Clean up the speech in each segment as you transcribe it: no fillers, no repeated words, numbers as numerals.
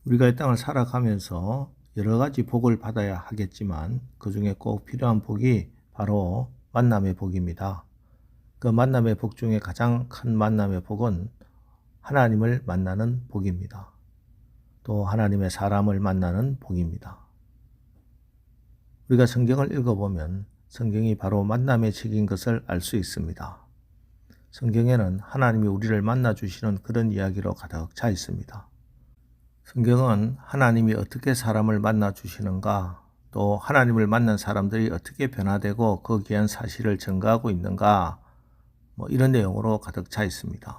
우리가 이 땅을 살아가면서 여러 가지 복을 받아야 하겠지만 그 중에 꼭 필요한 복이 바로 만남의 복입니다. 그 만남의 복 중에 가장 큰 만남의 복은 하나님을 만나는 복입니다. 또 하나님의 사람을 만나는 복입니다. 우리가 성경을 읽어보면 성경이 바로 만남의 책인 것을 알 수 있습니다. 성경에는 하나님이 우리를 만나주시는 그런 이야기로 가득 차 있습니다. 성경은 하나님이 어떻게 사람을 만나주시는가, 또 하나님을 만난 사람들이 어떻게 변화되고 그 귀한 사실을 증거하고 있는가, 이런 내용으로 가득 차 있습니다.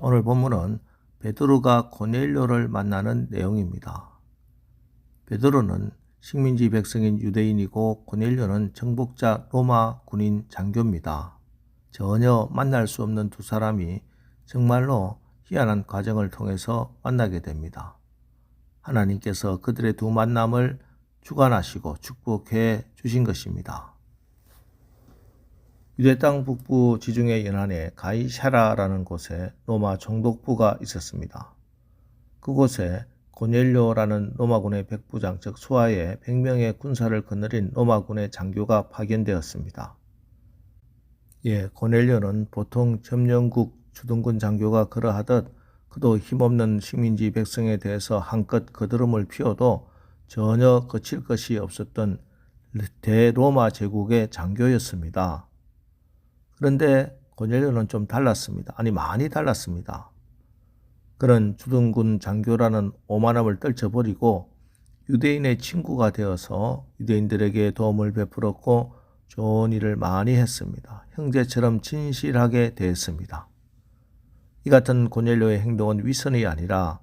오늘 본문은 베드로가 고넬료를 만나는 내용입니다. 베드로는 식민지 백성인 유대인이고 고넬료는 정복자 로마 군인 장교입니다. 전혀 만날 수 없는 두 사람이 정말로 희한한 과정을 통해서 만나게 됩니다. 하나님께서 그들의 두 만남을 주관하시고 축복해 주신 것입니다. 유대 땅 북부 지중해 연안에 가이사라라는 곳에 로마 총독부가 있었습니다. 그곳에 고넬료라는 로마군의 백부장 즉 수하에 100명의 군사를 거느린 로마군의 장교가 파견되었습니다. 고넬료는 보통 점령국 주둔군 장교가 그러하듯 그도 힘없는 식민지 백성에 대해서 한껏 거드름을 피워도 전혀 거칠 것이 없었던 대로마 제국의 장교였습니다. 그런데 고넬료는 좀 달랐습니다. 많이 달랐습니다. 그는 주둔군 장교라는 오만함을 떨쳐버리고 유대인의 친구가 되어서 유대인들에게 도움을 베풀었고 좋은 일을 많이 했습니다. 형제처럼 진실하게 대했습니다. 이 같은 고넬료의 행동은 위선이 아니라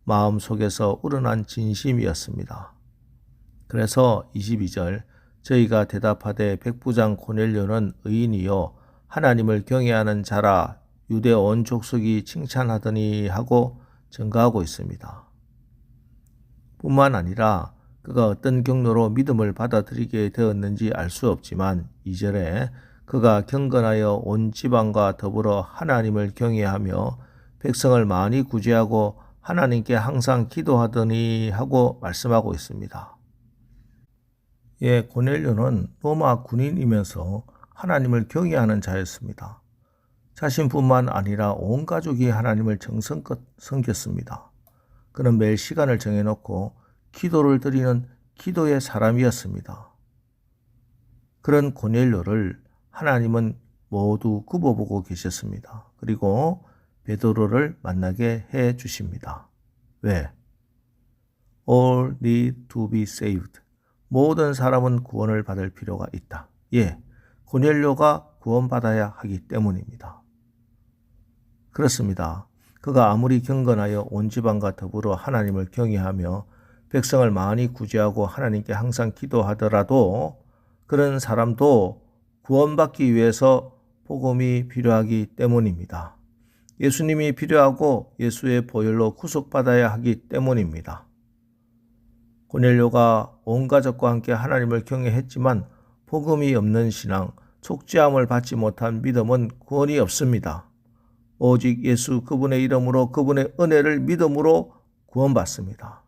마음속에서 우러난 진심이었습니다. 그래서 22절 저희가 대답하되 백부장 고넬료는 의인이요 하나님을 경외하는 자라 유대 온 족속이 칭찬하더니 하고 증거하고 있습니다. 뿐만 아니라 그가 어떤 경로로 믿음을 받아들이게 되었는지 알 수 없지만 2절에 그가 경건하여 온 지방과 더불어 하나님을 경외하며 백성을 많이 구제하고 하나님께 항상 기도하더니 하고 말씀하고 있습니다. 고넬료는 로마 군인이면서 하나님을 경외하는 자였습니다. 자신뿐만 아니라 온 가족이 하나님을 정성껏 섬겼습니다. 그는 매일 시간을 정해놓고 기도를 드리는 기도의 사람이었습니다. 그런 고넬료를 하나님은 모두 굽어보고 계셨습니다. 그리고 베드로를 만나게 해 주십니다. 왜? All need to be saved. 모든 사람은 구원을 받을 필요가 있다. 고넬료가 구원받아야 하기 때문입니다. 그렇습니다. 그가 아무리 경건하여 온 지방과 더불어 하나님을 경외하며 백성을 많이 구제하고 하나님께 항상 기도하더라도 그런 사람도 구원받기 위해서 복음이 필요하기 때문입니다. 예수님이 필요하고 예수의 보혈로 구속받아야 하기 때문입니다. 고넬료가 온 가족과 함께 하나님을 경외했지만 복음이 없는 신앙, 속죄함을 받지 못한 믿음은 구원이 없습니다. 오직 예수 그분의 이름으로 그분의 은혜를 믿음으로 구원받습니다.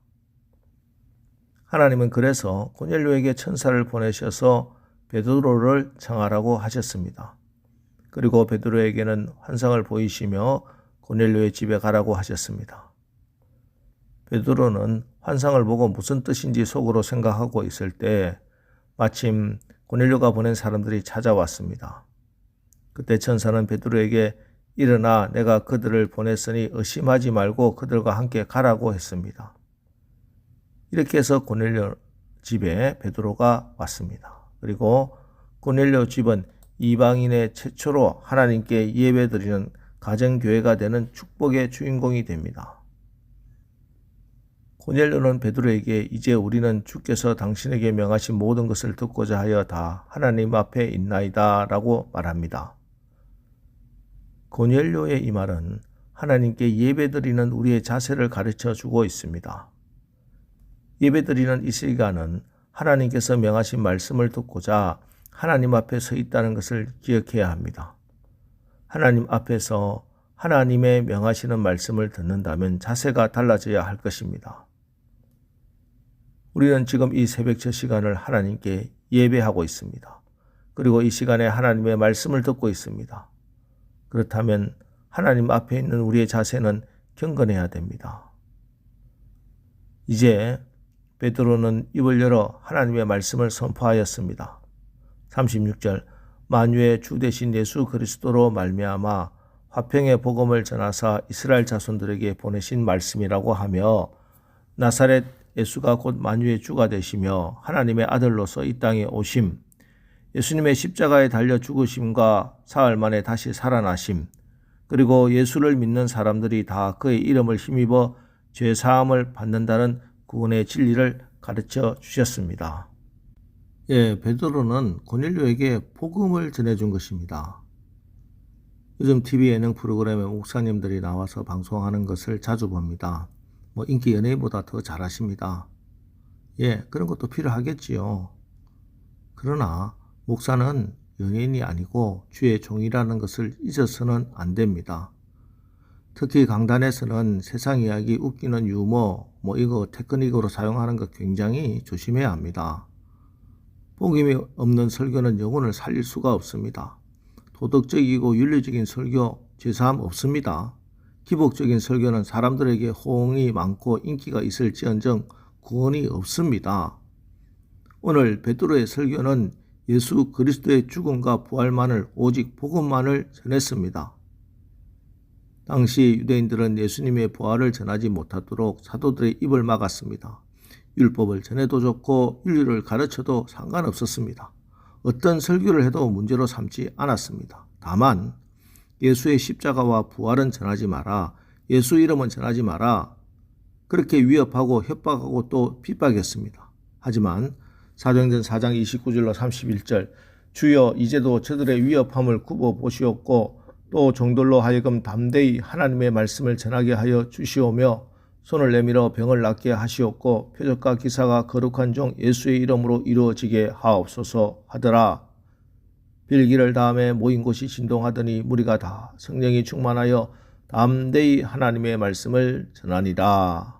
하나님은 그래서 고넬료에게 천사를 보내셔서 베드로를 청하라고 하셨습니다. 그리고 베드로에게는 환상을 보이시며 고넬료의 집에 가라고 하셨습니다. 베드로는 환상을 보고 무슨 뜻인지 속으로 생각하고 있을 때 마침 고넬료가 보낸 사람들이 찾아왔습니다. 그때 천사는 베드로에게 일어나 내가 그들을 보냈으니 의심하지 말고 그들과 함께 가라고 했습니다. 이렇게 해서 고넬료 집에 베드로가 왔습니다. 그리고 고넬료 집은 이방인의 최초로 하나님께 예배드리는 가정교회가 되는 축복의 주인공이 됩니다. 고넬료는 베드로에게 이제 우리는 주께서 당신에게 명하신 모든 것을 듣고자 하여 다 하나님 앞에 있나이다 라고 말합니다. 고넬료의 이 말은 하나님께 예배드리는 우리의 자세를 가르쳐 주고 있습니다. 예배드리는 이 시간은 하나님께서 명하신 말씀을 듣고자 하나님 앞에 서 있다는 것을 기억해야 합니다. 하나님 앞에서 하나님의 명하시는 말씀을 듣는다면 자세가 달라져야 할 것입니다. 우리는 지금 이 새벽 저 시간을 하나님께 예배하고 있습니다. 그리고 이 시간에 하나님의 말씀을 듣고 있습니다. 그렇다면 하나님 앞에 있는 우리의 자세는 경건해야 됩니다. 이제 베드로는 입을 열어 하나님의 말씀을 선포하였습니다. 36절 만유의 주 되신 예수 그리스도로 말미암아 화평의 복음을 전하사 이스라엘 자손들에게 보내신 말씀이라고 하며 나사렛 예수가 곧 만유의 주가 되시며 하나님의 아들로서 이 땅에 오심, 예수님의 십자가에 달려 죽으심과 사흘 만에 다시 살아나심, 그리고 예수를 믿는 사람들이 다 그의 이름을 힘입어 죄사함을 받는다는 구원의 진리를 가르쳐 주셨습니다. 베드로는 고넬료에게 복음을 전해준 것입니다. 요즘 TV 예능 프로그램에 목사님들이 나와서 방송하는 것을 자주 봅니다. 인기 연예인보다 더 잘하십니다. 그런 것도 필요하겠지요. 그러나 목사는 연예인이 아니고 주의 종이라는 것을 잊어서는 안 됩니다. 특히 강단에서는 세상 이야기, 웃기는 유머, 이거 테크닉으로 사용하는 것 굉장히 조심해야 합니다. 복음이 없는 설교는 영혼을 살릴 수가 없습니다. 도덕적이고 윤리적인 설교, 죄사함 없습니다. 기복적인 설교는 사람들에게 호응이 많고 인기가 있을지언정 구원이 없습니다. 오늘 베드로의 설교는 예수 그리스도의 죽음과 부활만을, 오직 복음만을 전했습니다. 당시 유대인들은 예수님의 부활을 전하지 못하도록 사도들의 입을 막았습니다. 율법을 전해도 좋고 윤리를 가르쳐도 상관없었습니다. 어떤 설교를 해도 문제로 삼지 않았습니다. 다만 예수의 십자가와 부활은 전하지 마라, 예수 이름은 전하지 마라, 그렇게 위협하고 협박하고 또 핍박했습니다. 하지만 사도행전 4장 29절로 31절 주여 이제도 저들의 위협함을 굽어보시옵고 또 종들로 하여금 담대히 하나님의 말씀을 전하게 하여 주시오며 손을 내밀어 병을 낫게 하시옵고 표적과 기사가 거룩한 종 예수의 이름으로 이루어지게 하옵소서 하더라. 빌기를 다음에 모인 곳이 진동하더니 무리가 다 성령이 충만하여 담대히 하나님의 말씀을 전하니라.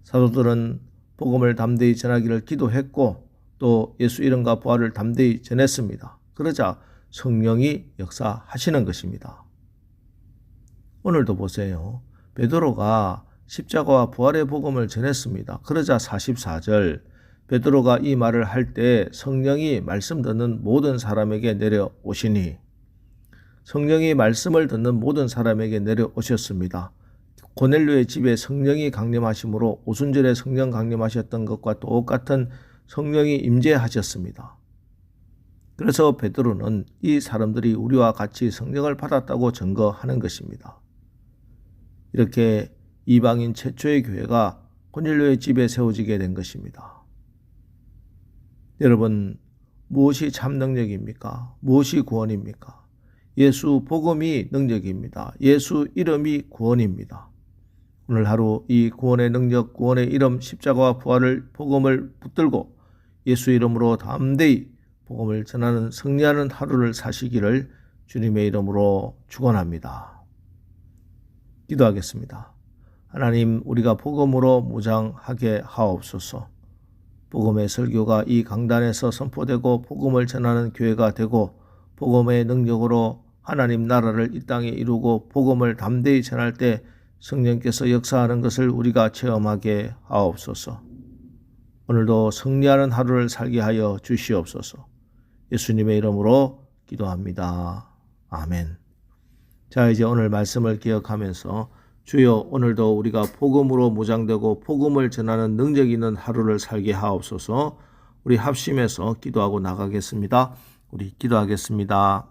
사도들은 복음을 담대히 전하기를 기도했고 또 예수 이름과 부활을 담대히 전했습니다. 그러자 성령이 역사하시는 것입니다. 오늘도 보세요. 베드로가 십자가와 부활의 복음을 전했습니다. 그러자 44절 베드로가 이 말을 할 때 성령이 말씀 듣는 모든 사람에게 내려오시니, 성령이 말씀을 듣는 모든 사람에게 내려오셨습니다. 고넬료의 집에 성령이 강림하심으로 오순절에 성령 강림하셨던 것과 똑같은 성령이 임재하셨습니다. 그래서 베드로는 이 사람들이 우리와 같이 성령을 받았다고 증거하는 것입니다. 이렇게 이방인 최초의 교회가 고넬료의 집에 세워지게 된 것입니다. 여러분, 무엇이 참 능력입니까? 무엇이 구원입니까? 예수 복음이 능력입니다. 예수 이름이 구원입니다. 오늘 하루 이 구원의 능력, 구원의 이름, 십자가와 부활을 복음을 붙들고 예수 이름으로 담대히 복음을 전하는 승리하는 하루를 사시기를 주님의 이름으로 축원합니다. 기도하겠습니다. 하나님, 우리가 복음으로 무장하게 하옵소서. 복음의 설교가 이 강단에서 선포되고 복음을 전하는 교회가 되고 복음의 능력으로 하나님 나라를 이 땅에 이루고 복음을 담대히 전할 때 성령께서 역사하는 것을 우리가 체험하게 하옵소서. 오늘도 승리하는 하루를 살게 하여 주시옵소서. 예수님의 이름으로 기도합니다. 아멘. 자, 이제 오늘 말씀을 기억하면서 주여 오늘도 우리가 복음으로 무장되고 복음을 전하는 능력 있는 하루를 살게 하옵소서. 우리 합심해서 기도하고 나가겠습니다. 우리 기도하겠습니다.